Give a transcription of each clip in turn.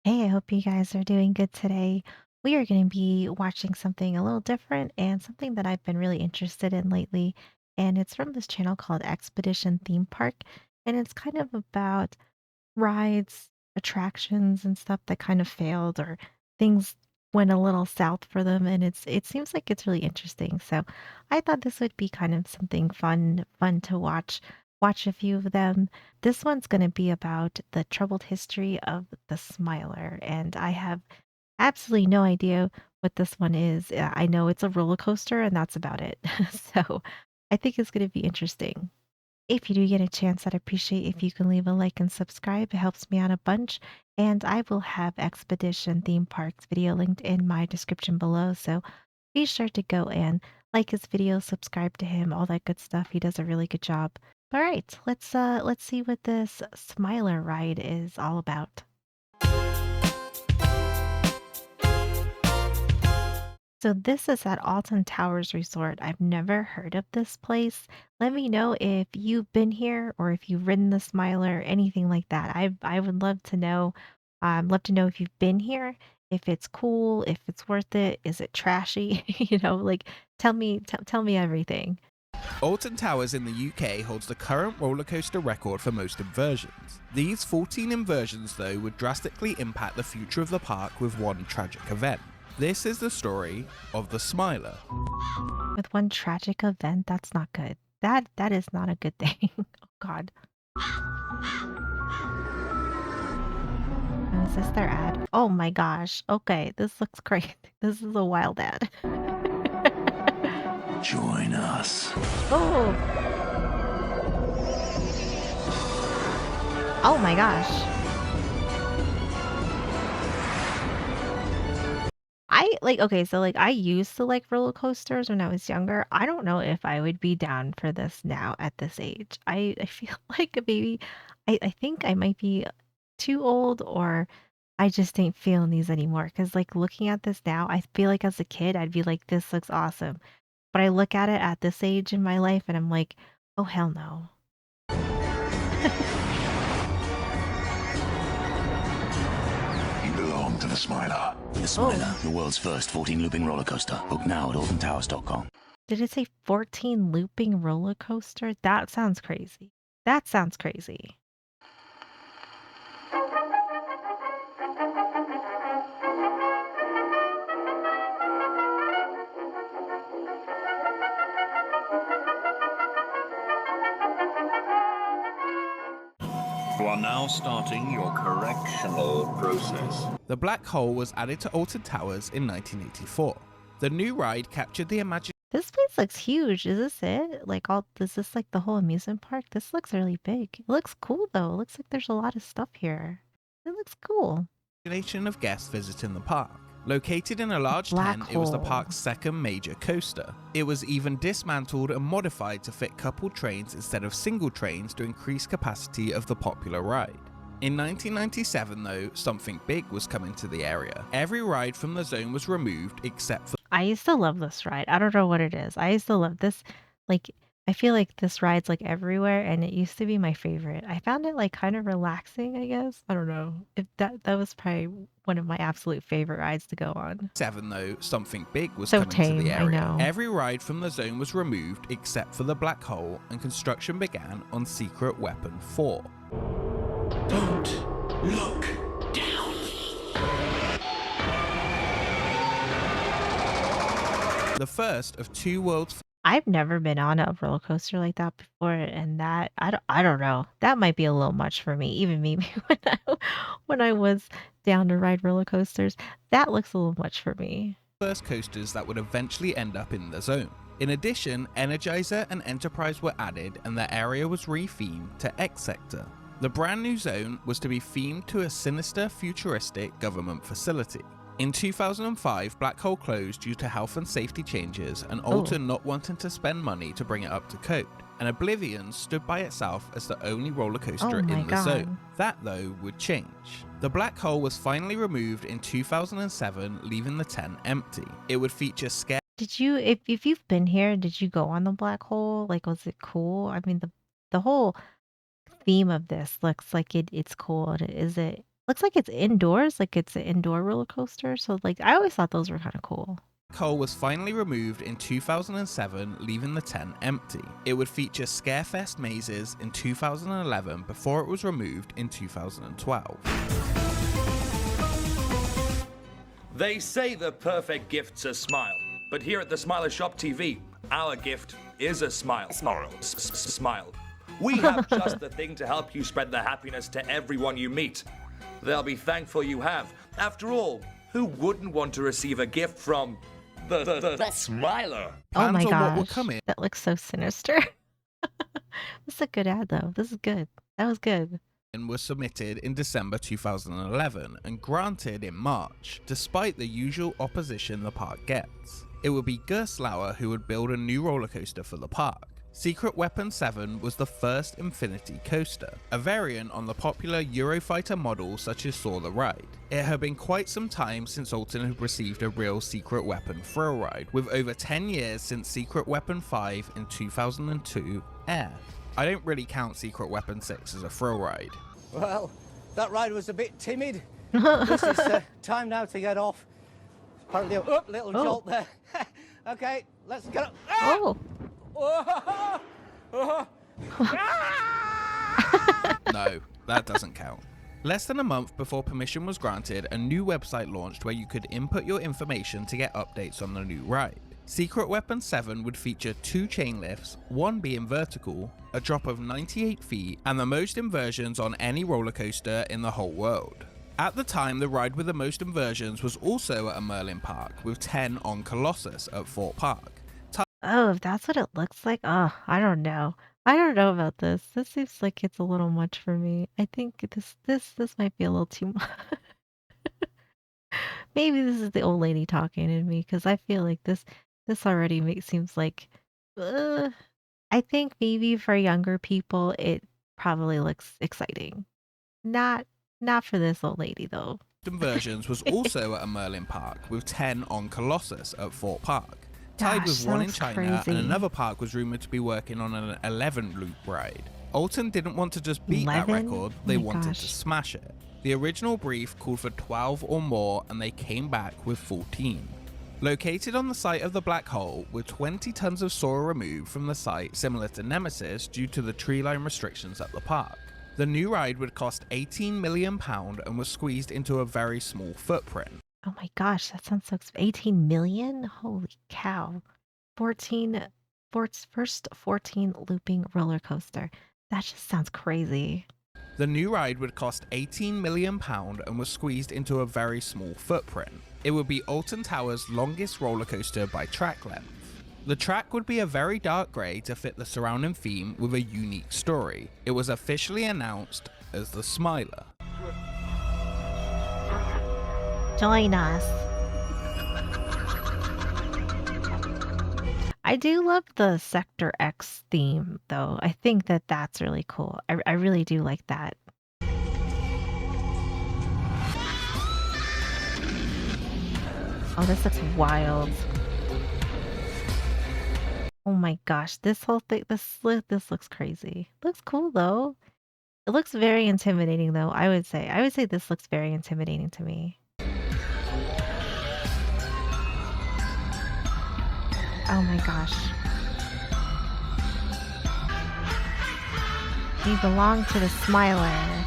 Hey, I hope you guys are doing good today. We are going to be watching something a little different and something that I've been really interested in lately. And it's from this channel called Expedition Theme Park. And it's kind of about rides, attractions, and stuff that kind of failed or things went a little south for them. And it seems like it's really interesting. So I thought this would be kind of something fun to watch a few of them. This one's going to be about the troubled history of the Smiler, and I have absolutely no idea what this one is. I know it's a roller coaster, and that's about it. So I think it's going to be interesting. If you do get a chance, I'd appreciate if you can leave a like and subscribe. It helps me out a bunch. And I will have Expedition Theme Parks video linked in my description below. So be sure to go and like his video, subscribe to him, all that good stuff. He does a really good job. All right, let's see what this Smiler ride is all about. So this is at Alton Towers Resort. I've never heard of this place. Let me know if you've been here or if you've ridden the Smiler, anything like that. I would love to know. Love to know if you've been here, if it's cool, if it's worth it, is it trashy? Like tell me everything. Alton Towers in the UK holds the current roller coaster record for most inversions. These 14 inversions, though, would drastically impact the future of the park with one tragic event. This is the story of the Smiler. With one tragic event, that's not good. That is not a good thing. Oh God. Oh, is this their ad? Oh my gosh. Okay, this looks great. This is a wild ad. Join us. Oh, oh my gosh. Okay, so like I used to like roller coasters when I was younger. I don't know if I would be down for this now at this age. I feel like maybe I think I might be too old or I just ain't feeling these anymore. Because like looking at this now, I feel like as a kid I'd be like, this looks awesome. But I look at it at this age in my life and I'm like, oh hell no. You belong to the Smiler. The Smiler, Oh, the world's first 14 looping roller coaster. Book now at altontowers.com. did it say 14 looping roller coaster? That sounds crazy. That sounds crazy. You are now starting your correctional process. The black hole was added to Alton Towers in 1984. The new ride captured the imagination This place looks huge. Is this it? Is this like the whole amusement park? This looks really big. It looks cool though. It looks like there's a lot of stuff here. It looks cool. of guests visiting the park. Located in a large Black tent, it was the hole. park's second major coaster. It was even dismantled and modified to fit coupled trains instead of single trains to increase capacity of the popular ride. In 1997 though, something big was coming to the area. Every ride from the zone was removed except for I used to love this ride. I don't know what it is. I used to love this. Like, I feel like this ride's like everywhere, and it used to be my favorite. I found it like kind of relaxing, I guess. I don't know. If that was probably one of my absolute favorite rides to go on. 7 though, something big was So coming to the tame, I area. know. Every ride from the zone was removed except for the black hole, and construction began on Secret Weapon 4. Don't look down. The first of two world's I've never been on a roller coaster like that before, and that I don't know. That might be a little much for me, even me when I was down to ride roller coasters. That looks a little much for me. first coasters that would eventually end up in the zone. In addition, Energizer and Enterprise were added and the area was rethemed to X Sector. The brand new zone was to be themed to a sinister, futuristic government facility. In 2005, Black Hole closed due to health and safety changes and Alton not wanting to spend money to bring it up to code, and Oblivion stood by itself as the only roller coaster Oh my in the zone. God. That, though, would change. The Black Hole was finally removed in 2007, leaving the tent empty. It would feature scary Did you if you've been here, did you go on the black hole? Like, was it cool? I mean, the whole theme of this looks like it's cool. Is it Looks like it's indoors, like it's an indoor roller coaster. So like I always thought those were kind of cool. Hole was finally removed in 2007, leaving the tent empty. It would feature Scarefest mazes in 2011 before it was removed in 2012. They say the perfect gift's a smile, but here at the Smiler Shop TV, our gift is a smile. Smile. We have just the thing to help you spread the happiness to everyone you meet. They'll be thankful you have. After all, who wouldn't want to receive a gift from the Smiler? Oh my Plans on what will gosh, come in that looks so sinister. This is a good ad though. This is good. That was good. was submitted in December 2011 and granted in March, despite the usual opposition the park gets. It would be Gerstlauer who would build a new roller coaster for the park. Secret Weapon 7 was the first Infinity coaster, a variant on the popular Eurofighter model such as saw the ride. It had been quite some time since Alton had received a real Secret Weapon thrill ride, with over 10 years since Secret Weapon 5 in 2002 aired. I don't really count Secret Weapon 6 as a thrill ride. Well, that ride was a bit timid. This is time now to get off. Apparently, little jolt there. Okay, let's get up. Oh. No, that doesn't count. Less than a month before permission was granted, a new website launched where you could input your information to get updates on the new ride. Secret Weapon 7 would feature 2 chain lifts, one being vertical, a drop of 98 feet, and the most inversions on any roller coaster in the whole world. At the time, the ride with the most inversions was also at a Merlin park, with 10 on Colossus at Fort Park. Oh, if that's what it looks like. Oh, I don't know. I don't know about this. This seems like it's a little much for me. I think this might be a little too much. Maybe this is the old lady talking in me because I feel like this already seems like uh, I think maybe for younger people it probably looks exciting. Not not for this old lady though. Inversions was also at a Merlin park, with 10 on Colossus at Fort Park. Tied Gosh, with that one in looks China, crazy. and another park was rumored to be working on an 11-loop ride. Alton didn't want to just beat that 11? record, Oh they my wanted gosh. to smash it. The original brief called for 12 or more, and they came back with 14. Located on the site of the black hole, with 20 tons of soil removed from the site similar to Nemesis due to the tree line restrictions at the park. The new ride would cost £18 million and was squeezed into a very small footprint. Oh my gosh, that sounds so 18 million? Holy cow. 14 first 14 looping roller coaster. That just sounds crazy. The new ride would cost £18 million and was squeezed into a very small footprint. It would be Alton Tower's longest roller coaster by track length. The track would be a very dark grey to fit the surrounding theme with a unique story. It was officially announced as the Smiler. Join us. I do love the Sector X theme, though. I think that that's really cool. I really do like that. Oh, this looks wild. Oh my gosh, this whole thing, this looks crazy. Looks cool though. It looks very intimidating though, I would say. I would say this looks very intimidating to me. Oh my gosh. We belong to the Smiler.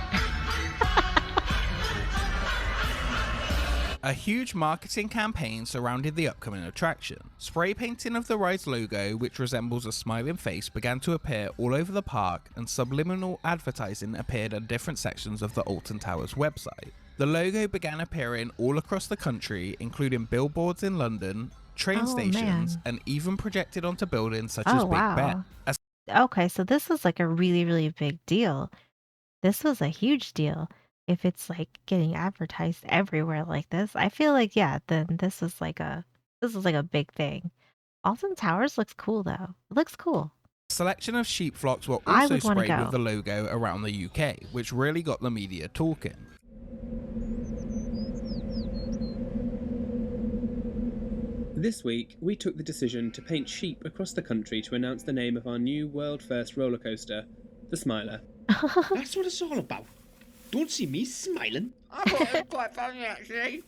A huge marketing campaign surrounded the upcoming attraction. Spray painting of the ride's logo, which resembles a smiling face, began to appear all over the park, and subliminal advertising appeared on different sections of the Alton Towers website. The logo began appearing all across the country, including billboards in London, train stations, Man. and even projected onto buildings such Oh, as Big wow. Ben. Okay, so this was like a really, really big deal. This was a huge deal. If it's like getting advertised everywhere like this, I feel like yeah, then this is like a big thing. Alton Towers looks cool though. It looks cool. A selection of sheep flocks were I also would wanna sprayed with go. the logo around the UK, which really got the media talking. This week, we took the decision to paint sheep across the country to announce the name of our new world-first roller coaster, the Smiler. That's what it's all about. Don't see me smiling. I thought it was quite funny, actually.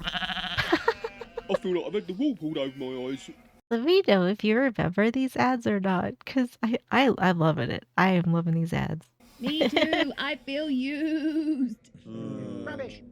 I feel like I've had the wool pulled over my eyes. Let me know if you remember these ads or not, because I'm loving it. I am loving these ads. Me too. I feel used. Rubbish.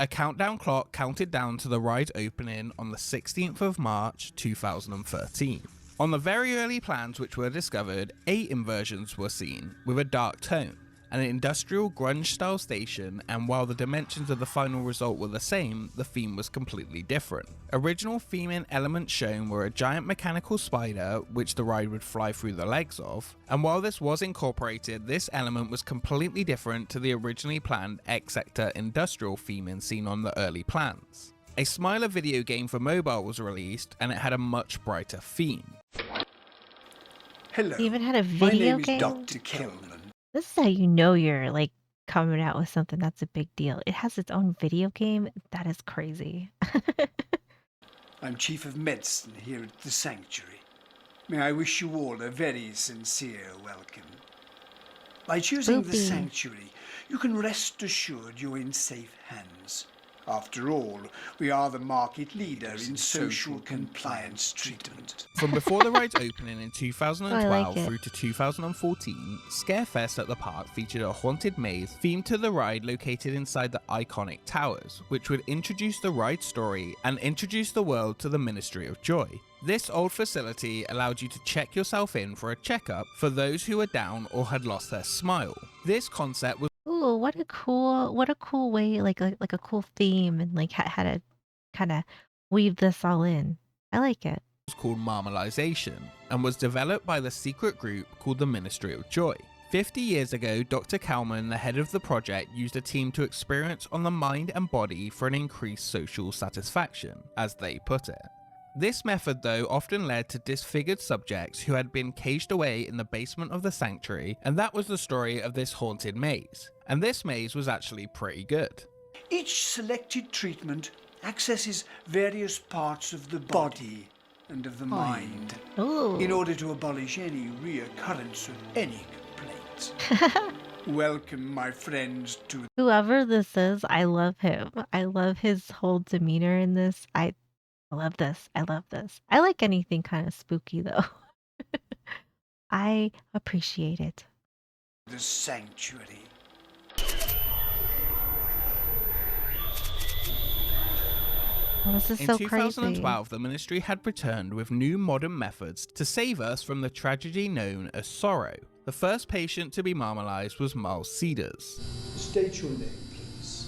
A countdown clock counted down to the ride opening on the 16th of March 2013. On the very early plans which were discovered, 8 inversions were seen, with a dark tone, an industrial grunge-style station, and while the dimensions of the final result were the same, the theme was completely different. Original theming elements shown were a giant mechanical spider, which the ride would fly through the legs of, and while this was incorporated, this element was completely different to the originally planned X-Sector industrial theming seen on the early plans. A Smiler video game for mobile was released, and it had a much brighter theme. Hello. You even had a My video name is game? Dr. Kelman. This is how you know you're like coming out with something that's a big deal. It has its own video game. That is crazy. I'm Chief of Medicine here at the Sanctuary. May I wish you all a very sincere welcome. By choosing the Uppbeat. Sanctuary, you can rest assured you're in safe hands. After all, we are the market leader in social compliance treatment. From before the ride's opening in 2012 it. through to 2014, Scarefest at the park featured a haunted maze themed to the ride located inside the iconic towers, which would introduce the ride story and introduce the world to the Ministry of Joy. This old facility allowed you to check yourself in for a checkup for those who were down or had lost their smile. This concept was Ooh, what a cool way, like a cool theme, and like how to kind of weave this all in. I like it. called Marmalization and was developed by the secret group called the Ministry of Joy. 50 years ago, Dr. Kalman, the head of the project, used a team to experience on the mind and body for an increased social satisfaction, as they put it. This method, though, often led to disfigured subjects who had been caged away in the basement of the sanctuary, and that was the story of this haunted maze. And this maze was actually pretty good. Each selected treatment accesses various parts of the body and of the mind Ooh. in order to abolish any reoccurrence of any complaints. Welcome, my friends, to Whoever this is, I love him. I love his whole demeanor in this. I love this. I love this. I like anything kind of spooky though. I appreciate it. the Sanctuary. Oh, this is In so 2012, the ministry had returned with new modern methods to save us from the tragedy known as sorrow. The first patient to be marmalized was Miles Cedars. State your name, please.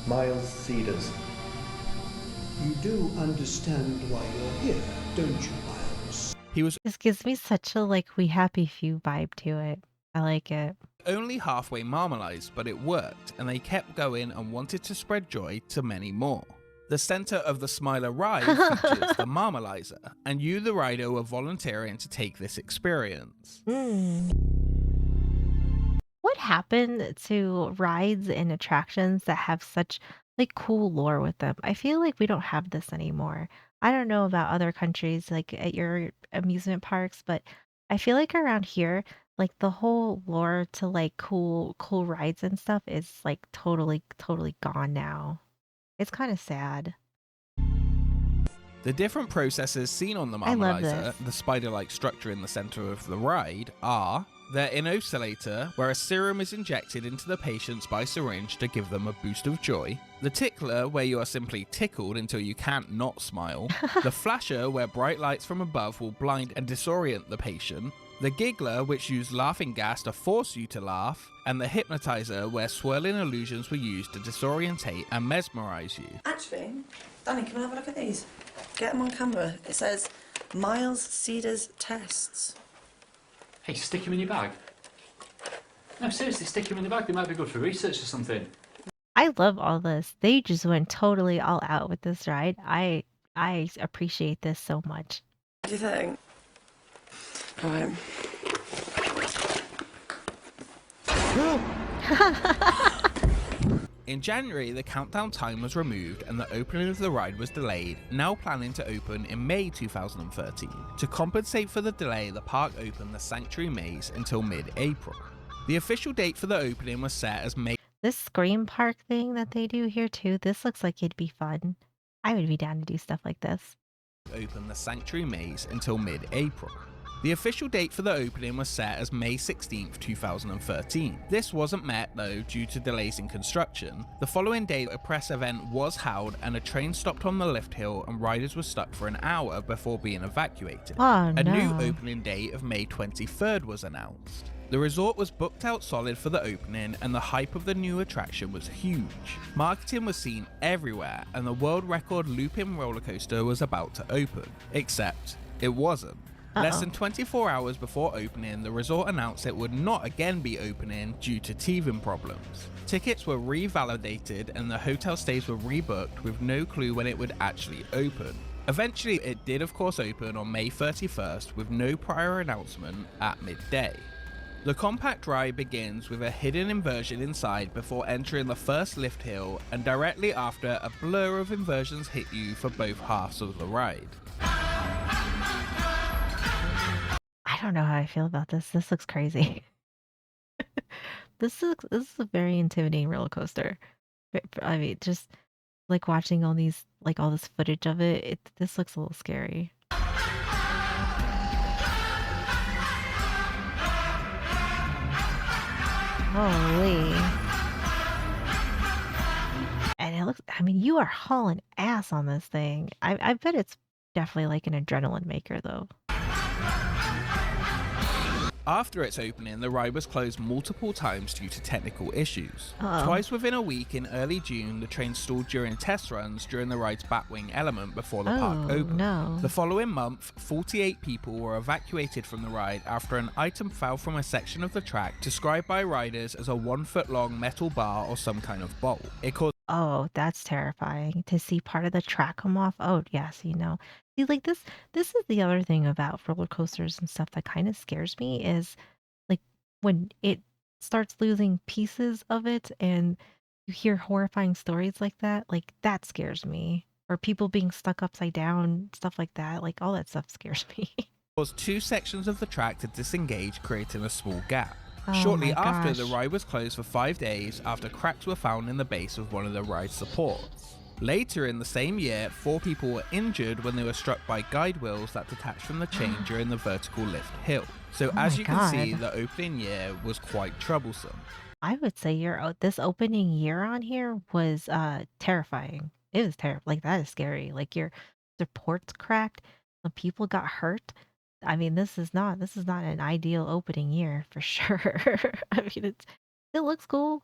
Miles Cedars. You do understand why you're here, don't you, Miles? He was This gives me such a like We Happy Few vibe to it. I like it. only halfway marmalized, but it worked, and they kept going and wanted to spread joy to many more. The center of the Smiler ride features the Marmalizer, and you, the rider, were volunteering to take this experience. What happened to rides and attractions that have such like cool lore with them? I feel like we don't have this anymore. I don't know about other countries like at your amusement parks, but I feel like around here, like the whole lore to like cool rides and stuff is like totally gone now. It's kind of sad. The different processes seen on the I love Marmalizer, this. the spider-like structure in the center of the ride, are their inoculator, where a serum is injected into the patients by syringe to give them a boost of joy, the tickler, where you are simply tickled until you can't not smile, the flasher, where bright lights from above will blind and disorient the patient, the giggler, which used laughing gas to force you to laugh, and the hypnotizer, where swirling illusions were used to disorientate and mesmerize you. Actually, Danny, can I have a look at these? Get them on camera. It says Miles Cedars tests. Hey, stick them in your bag. No, seriously, stick them in the bag. They might be good for research or something. I love all this. They just went totally all out with this ride. I appreciate this so much. What do you think? All right. In January, the countdown time was removed and the opening of the ride was delayed, now planning to open in May 2013. To compensate for the delay, the park opened the Sanctuary Maze until mid-April. The official date for the opening was set as May. This Scream Park thing that they do here too, this looks like it'd be fun. I would be down to do stuff like this. Open the Sanctuary Maze until mid-April. The official date for the opening was set as May 16th, 2013. This wasn't met though due to delays in construction. The following day a press event was held and a train stopped on the lift hill and riders were stuck for an hour before being evacuated. Oh, A new no. opening date of May 23rd was announced. The resort was booked out solid for the opening and the hype of the new attraction was huge. Marketing was seen everywhere and the world record looping roller coaster was about to open. Except it wasn't. Less than 24 hours before opening, the resort announced it would not again be opening due to teething problems. Tickets were revalidated and the hotel stays were rebooked with no clue when it would actually open. Eventually it did of course open on May 31st with no prior announcement at midday. The compact ride begins with a hidden inversion inside before entering the first lift hill, and directly after a blur of inversions hit you for both halves of the ride. I don't know how I feel about this. This looks crazy. This is a very intimidating roller coaster. I mean, just like watching all these, like all this footage of it, this looks a little scary. Holy. And it looks, I mean, you are hauling ass on this thing. I bet it's definitely like an adrenaline maker though. After its opening, the ride was closed multiple times due to technical issues. Twice within a week in early June, the train stalled during test runs during the ride's batwing element before the park opened. No. The following month, 48 people were evacuated from the ride after an item fell from a section of the track described by riders as a 1 foot long metal bar or some kind of bolt. It caused Oh, that's terrifying to see part of the track come off. Oh, yes, you know. See, like this is the other thing about roller coasters and stuff that kind of scares me is like when it starts losing pieces of it and you hear horrifying stories like that scares me. Or people being stuck upside down, stuff like that. Like all that stuff scares me. caused 2 sections of the track to disengage, creating a small gap. Oh Shortly my after, gosh. the ride was closed for 5 days after cracks were found in the base of one of the ride's supports. Later in the same year, 4 people were injured when they were struck by guide wheels that detached from the chain during the vertical lift hill. So Oh as my you can see, God. the opening year was quite troublesome. I would say this opening year on here was terrifying. It was terrible. Like that is scary. Like your supports cracked, the people got hurt. I mean, this is not an ideal opening year for sure. I mean, it looks cool.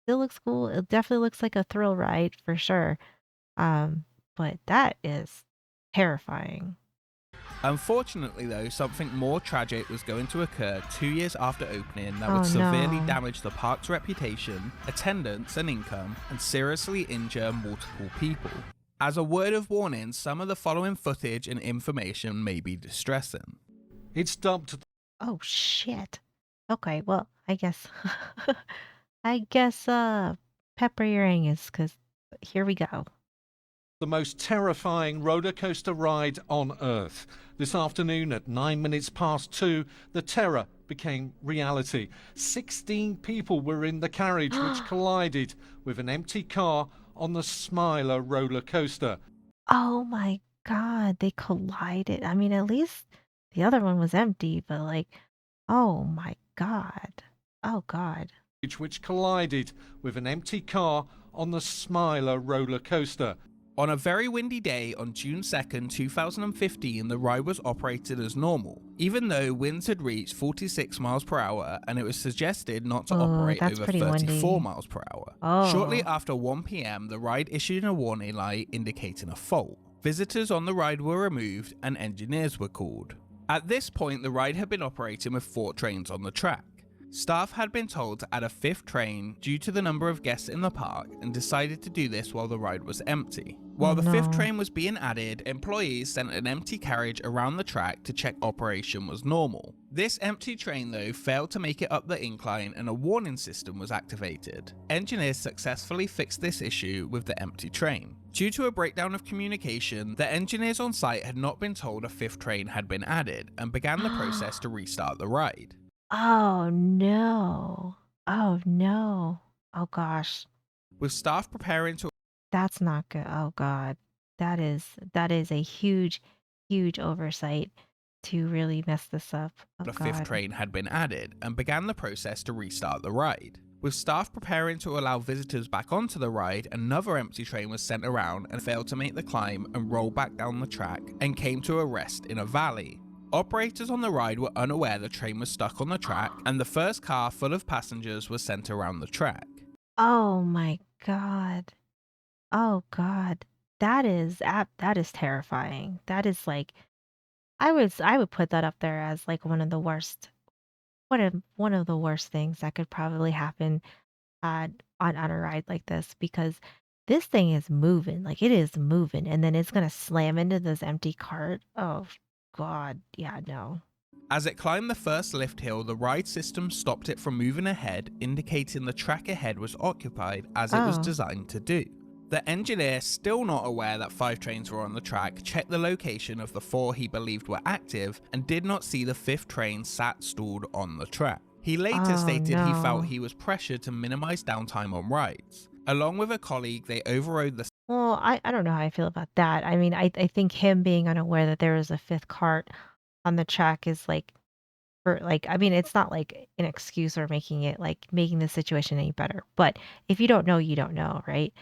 It looks cool. It definitely looks like a thrill ride for sure. But that is terrifying. Unfortunately though, something more tragic was going to occur 2 years after opening that Oh, would severely no. damage the park's reputation, attendance and income, and seriously injure multiple people. As a word of warning, some of the following footage and information may be distressing. It's dubbed Oh shit. Okay, well, I guess pepper your angus, because here we go. the most terrifying roller coaster ride on Earth. This afternoon at 2:09, the terror became reality. 16 people were in the carriage which collided with an empty car on the Smiler roller coaster. Oh my God, they collided. I mean, at least the other one was empty, but like, oh my God. Oh God. Which collided with an empty car on the Smiler roller coaster. On a very windy day on June 2nd, 2015, the ride was operated as normal, even though winds had reached 46 miles per hour and it was suggested not to operate that's over pretty 34 windy. miles per hour. Oh. Shortly after 1 p.m, the ride issued a warning light indicating a fault. Visitors on the ride were removed and engineers were called. At this point, the ride had been operating with 4 trains on the track. Staff had been told to add a 5th train due to the number of guests in the park and decided to do this while the ride was empty. While the 5th train was being added, employees sent an empty carriage around the track to check operation was normal. This empty train though failed to make it up the incline and a warning system was activated. Engineers successfully fixed this issue with the empty train. Due to a breakdown of communication, the engineers on site had not been told a 5th train had been added and began the process to restart the ride. Oh no. Oh no. Oh gosh. With staff preparing to That's not good. Oh god. That is a huge, huge oversight to really mess this up. Oh a 5th god. train had been added and began the process to restart the ride. With staff preparing to allow visitors back onto the ride, another empty train was sent around and failed to make the climb and roll back down the track and came to a rest in a valley. Operators on the ride were unaware the train was stuck on the track and the first car full of passengers was sent around the track. Oh my god. Oh god. That is terrifying. That is like I would put that up there as like one of the worst one of the worst things that could probably happen on a ride like this because this thing is moving, like it is moving, and then it's gonna slam into this empty cart. Oh god, yeah, no. As it climbed the first lift hill, the ride system stopped it from moving ahead, indicating the track ahead was occupied as it was designed to do. The engineer, still not aware that 5 trains were on the track, checked the location of the 4 he believed were active and did not see the 5th train sat stalled on the track. He later stated he felt he was pressured to minimize downtime on rides. Along with a colleague, they overrode the Well, I don't know how I feel about that. I mean, I think him being unaware that there was a 5th cart on the track is like for like I mean, it's not like an excuse or making the situation any better. But if you don't know, you don't know, right?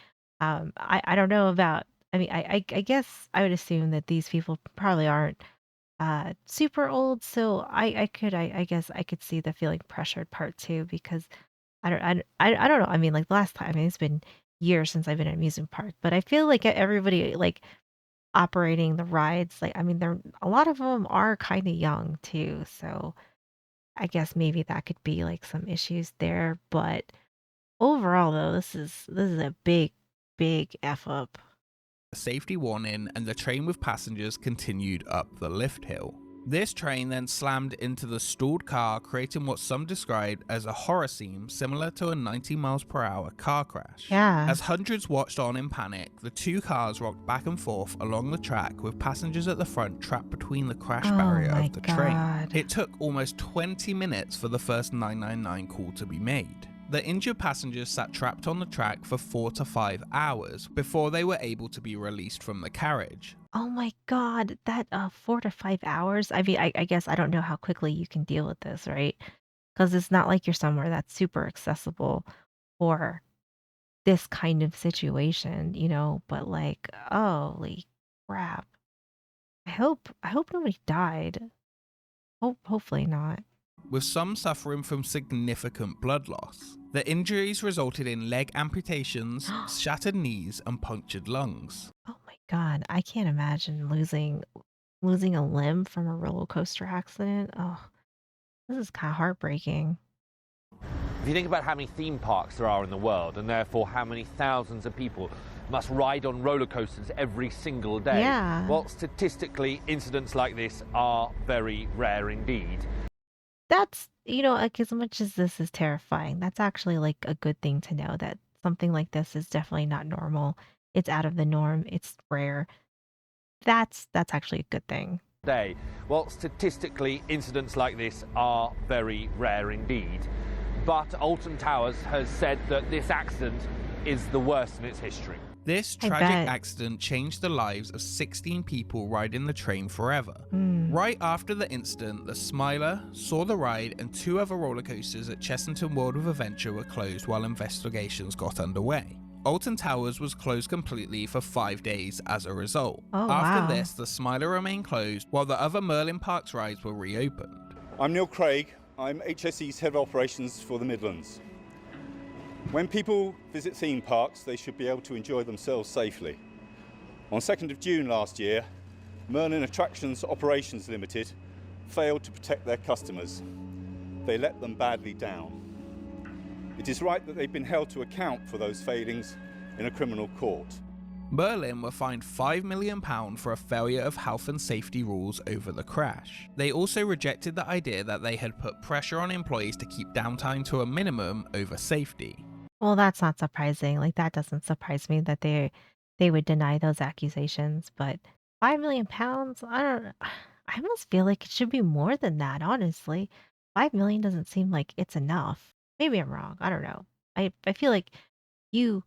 I don't know about I mean, I guess I would assume that these people probably aren't super old, so I guess I could see the feeling pressured part too because I don't know. I mean, like last time, I mean, it's been years since I've been at an amusement park, but I feel like everybody like operating the rides, like I mean, they're a lot of them are kind of young too, so I guess maybe that could be like some issues there. But overall, though, this is a big, big f up. safety warning and the train with passengers continued up the lift hill. This train then slammed into the stalled car, creating what some described as a horror scene similar to a 90 miles per hour car crash. Yeah. As hundreds watched on in panic, the 2 cars rocked back and forth along the track with passengers at the front trapped between the crash barrier of the train. It took almost 20 minutes for the first 999 call to be made. The injured passengers sat trapped on the track for 4 to 5 hours before they were able to be released from the carriage. Oh my god, that 4 to 5 hours. I mean, I guess I don't know how quickly you can deal with this, right? Because it's not like you're somewhere that's super accessible for this kind of situation, you know, but like, holy crap. I hope nobody died. Hopefully not. With some suffering from significant blood loss. The injuries resulted in leg amputations, shattered knees, and punctured lungs. Oh my god, I can't imagine losing a limb from a roller coaster accident. Oh, this is kind of heartbreaking. If you think about how many theme parks there are in the world, and therefore how many thousands of people must ride on roller coasters every single day, Yeah. well, statistically, incidents like this are very rare indeed. That's, you know, like as much as this is terrifying, that's actually like a good thing to know that something like this is definitely not normal. It's out of the norm. It's rare. That's actually a good thing. Day. Well, statistically, incidents like this are very rare indeed. But Alton Towers has said that this accident is the worst in its history. This I tragic bet. accident changed the lives of 16 people riding the train forever. Right after the incident, the Smiler, Saw the Ride, and 2 other roller coasters at Chessington World of Adventure were closed while investigations got underway. Alton Towers was closed completely for 5 days as a result. Oh, After wow. this, the Smiler remained closed while the other Merlin Parks rides were reopened. I'm Neil Craig. I'm HSE's Head of Operations for the Midlands. When people visit theme parks, they should be able to enjoy themselves safely. On 2nd of June last year, Merlin Attractions Operations Limited failed to protect their customers. they let them badly down. It is right that they've been held to account for those failings in a criminal court. Merlin were fined £5 million for a failure of health and safety rules over the crash. They also rejected the idea that they had put pressure on employees to keep downtime to a minimum over safety. Well, that's not surprising. Like that doesn't surprise me that they would deny those accusations, but 5 million pounds? I don't I almost feel like it should be more than that, honestly. 5 million doesn't seem like it's enough. Maybe I'm wrong. I don't know. I feel like you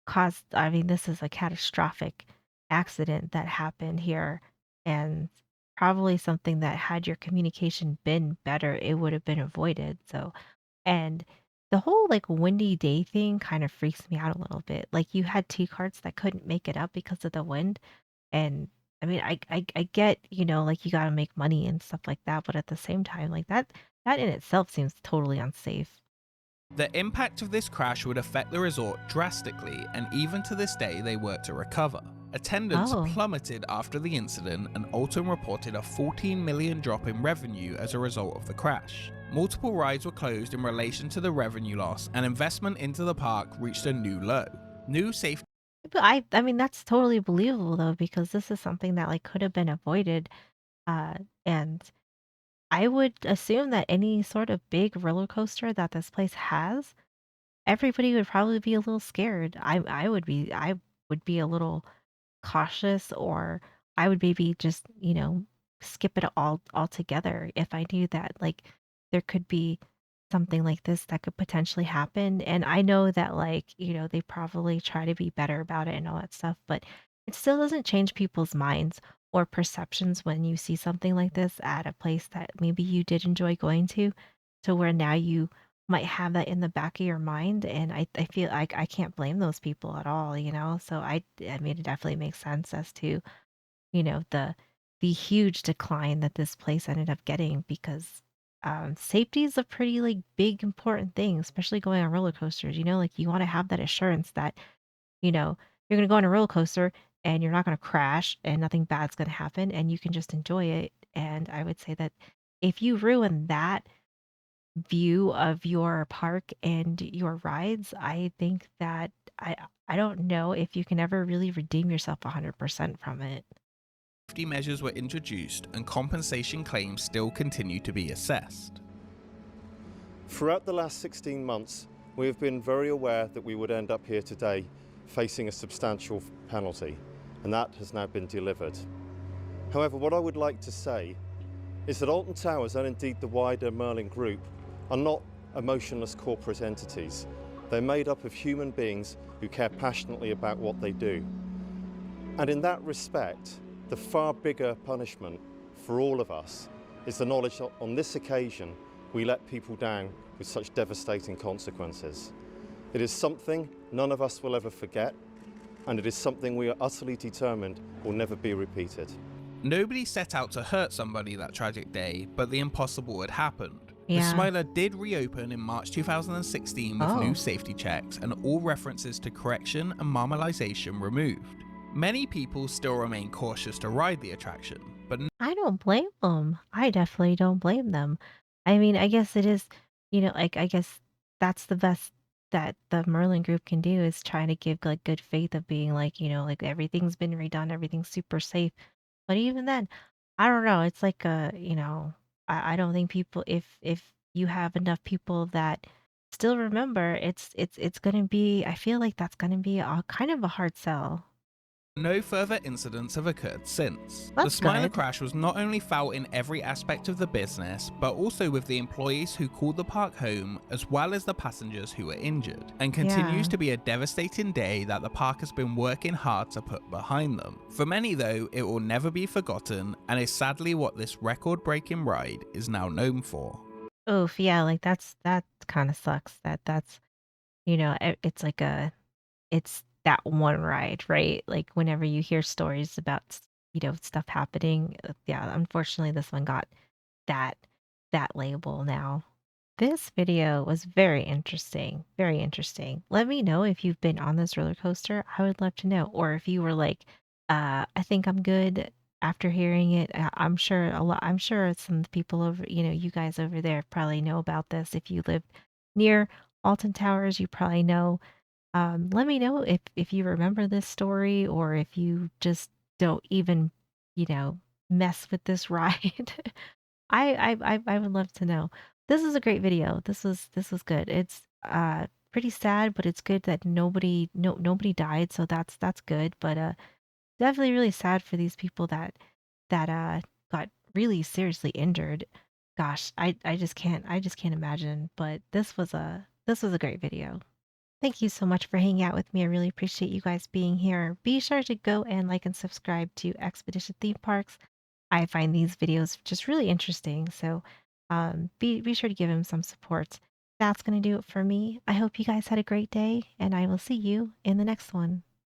caused I mean, this is a catastrophic accident that happened here and probably something that had your communication been better, it would have been avoided. So, and the whole like windy day thing kind of freaks me out a little bit. Like you had T carts that couldn't make it up because of the wind. And I mean, I get, like you got to make money and stuff like that. But at the same time, like that in itself seems totally unsafe. The impact of this crash would affect the resort drastically, and even to this day they work to recover. Attendance Oh. plummeted after the incident, and Alton reported a $14 million drop in revenue as a result of the crash. Multiple rides were closed in relation to the revenue loss, and investment into the park reached a new low. New safety But I mean, that's totally believable though, because this is something that like could have been avoided. And I would assume that any sort of big roller coaster that this place has, everybody would probably be a little scared. I would be a little cautious, or I would maybe just, skip it all altogether if I knew that like there could be something like this that could potentially happen. And I know that like, they probably try to be better about it and all that stuff, but it still doesn't change people's minds or perceptions when you see something like this at a place that maybe you did enjoy going to where now you might have that in the back of your mind. And I feel like I can't blame those people at all, So I mean, it definitely makes sense as to, the huge decline that this place ended up getting because safety is a pretty like big important thing, especially going on roller coasters. Like you want to have that assurance that, you're gonna go on a roller coaster and you're not gonna crash and nothing bad's gonna happen and you can just enjoy it. And I would say that if you ruin that view of your park and your rides, I think that I don't know if you can ever really redeem yourself 100% from it. measures were introduced, and compensation claims still continue to be assessed. Throughout the last 16 months, we have been very aware that we would end up here today facing a substantial penalty, and that has now been delivered. However, what I would like to say is that Alton Towers, and indeed the wider Merlin Group, are not emotionless corporate entities. They're made up of human beings who care passionately about what they do. And in that respect, the far bigger punishment for all of us is the knowledge that on this occasion we let people down with such devastating consequences. It is something none of us will ever forget, and it is something we are utterly determined will never be repeated. Nobody set out to hurt somebody that tragic day, but the impossible had happened. Yeah. The Smiler did reopen in March 2016 with new safety checks and all references to correction and marmalization removed. Many people still remain cautious to ride the attraction, but I don't blame them. I definitely don't blame them. I mean, I guess it is, like I guess that's the best that the Merlin Group can do is try to give like good faith of being like, like everything's been redone, everything's super safe. But even then, I don't know. It's like I don't think people if you have enough people that still remember, it's gonna be. I feel like that's gonna be a kind of a hard sell. no further incidents have occurred since. The That's Smiler good. crash was not only foul in every aspect of the business, but also with the employees who called the park home, as well as the passengers who were injured, and continues Yeah. to be a devastating day that the park has been working hard to put behind them. For many though, it will never be forgotten, and is sadly what this record-breaking ride is now known for. Oof, yeah, like that kind of sucks. That's it's like it's that one ride, right? Like whenever you hear stories about stuff happening, yeah, unfortunately this one got that that label now. This video was very interesting, very interesting. Let me know if you've been on this roller coaster. I would love to know, or if you were like, I think I'm good. after hearing it. I'm sure a lot. I'm sure some people over, you guys over there probably know about this. If you live near Alton Towers, you probably know. Let me know if you remember this story or if you just don't even, you know, mess with this ride. I would love to know. This is a great video. This was good. It's pretty sad, but it's good that nobody died, so that's good. But definitely really sad for these people that got really seriously injured. Gosh, I just can't imagine. But this was a great video. Thank you so much for hanging out with me. I really appreciate you guys being here. Be sure to go and like and subscribe to Expedition Theme Parks. I find these videos just really interesting. So be sure to give him some support. That's going to do it for me. I hope you guys had a great day, and I will see you in the next one.